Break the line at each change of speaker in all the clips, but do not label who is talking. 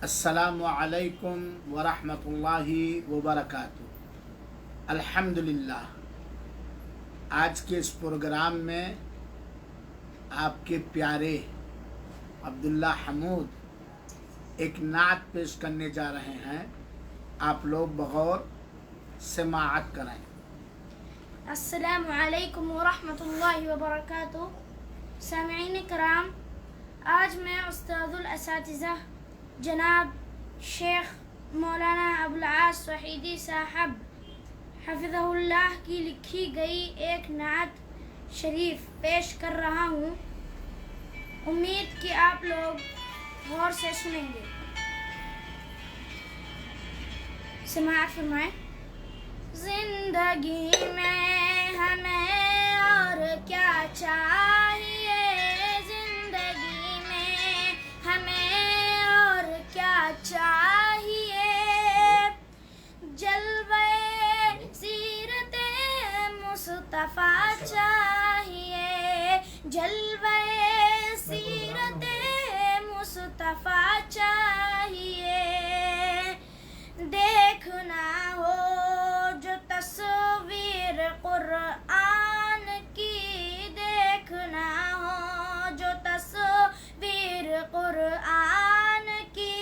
السلام علیکم ورحمۃ اللہ وبرکاتہ۔ الحمدللہ، آج کے اس پروگرام میں آپ کے پیارے عبداللہ حمود ایک نعت پیش کرنے جا رہے ہیں، آپ لوگ بغور سماعت کریں۔
السلام علیکم ورحمۃ اللہ وبرکاتہ۔ سامعین کرام، آج میں استاد الاساتذہ جناب شیخ مولانا ابوالعاص وحیدی صاحب حفظہ اللہ کی لکھی گئی ایک نعت شریف پیش کر رہا ہوں۔ امید کہ آپ لوگ غور سے سنیں گے۔ سماعت فرمائیں۔ زندگی میں ہمیں اور کیا چاہیے، زندگی میں ہمیں اور کیا چاہیے، جلوہ سیرت مصطفیٰ چاہیے، جلوہ سیرت مصطفیٰ چاہیے، دیکھنا ہو جو تصویر قرآن کی، دیکھنا ہو جو تصویر قرآن کی،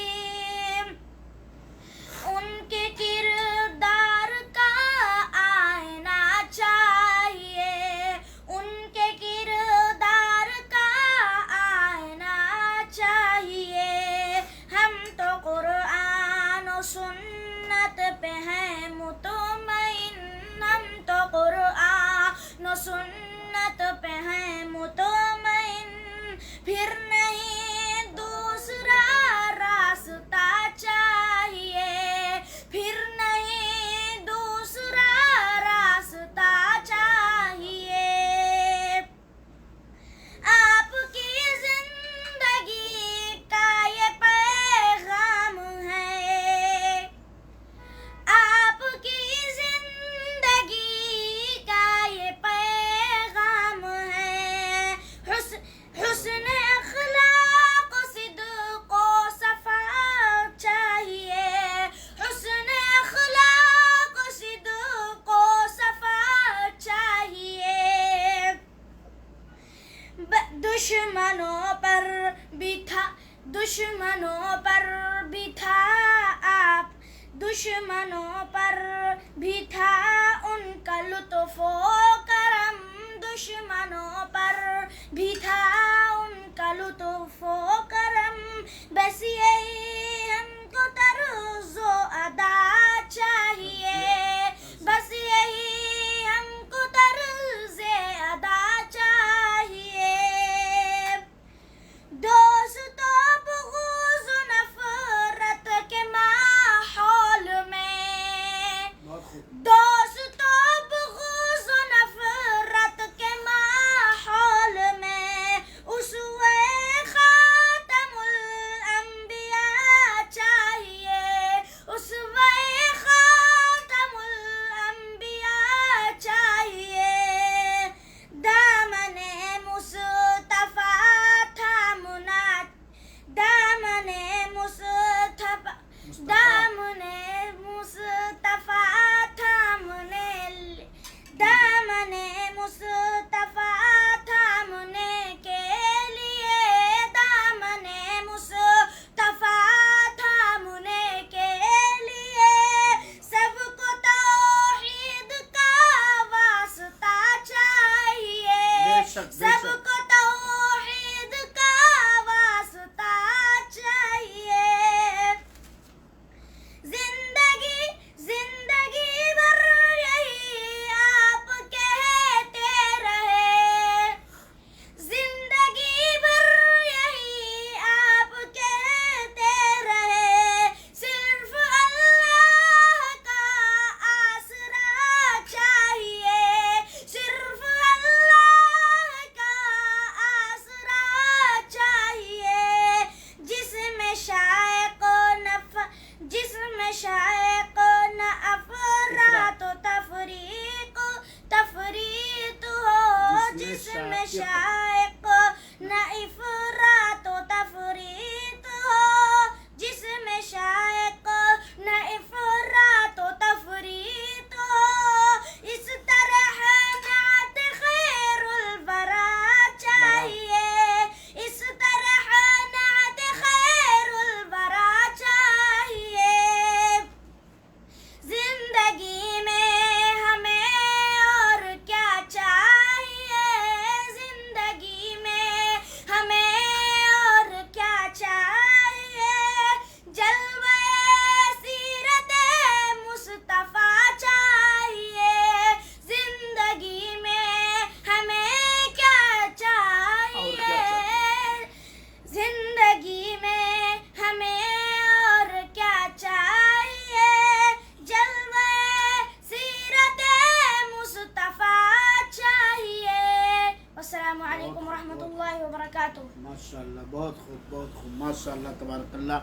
ان کے کردار کا آئینہ چاہیے، ان کے کردار کا آئینہ چاہیے، ہم تو قرآن و سنت پہ ہیں مطمئن، ہم تو قرآن و سنت پہ ہیں مطمئن، پھر نہیں دوسرا راستہ چاہیے، پھر نہیں دوسرا راستہ چاہیے، آپ کی زندگی کا یہ پیغام ہے، آپ کی زندگی کا یہ پیغام ہے، حسن اخلاق صدق و صفا چاہیے، حسن اخلاق صدق و صفا چاہیے، دشمنوں پر بھی تھا، دشمنوں پر بھی تھا آپ، دشمنوں پر بھی تھا ان کا لطف و کرم، دشمنوں پر بھی تھا ان کا لطف و کرم، بس یہی ہم کو طرز و ادا چاہیے، بس یہی ہم کو طرز ادا چاہیے، دوست و بغض و نفرت کے ماحول میں، دوست و بغض و نفرت کے ماحول میں
اللہ، بہت خوب، بہت خوب، ماشاء اللہ، تبارک اللہ۔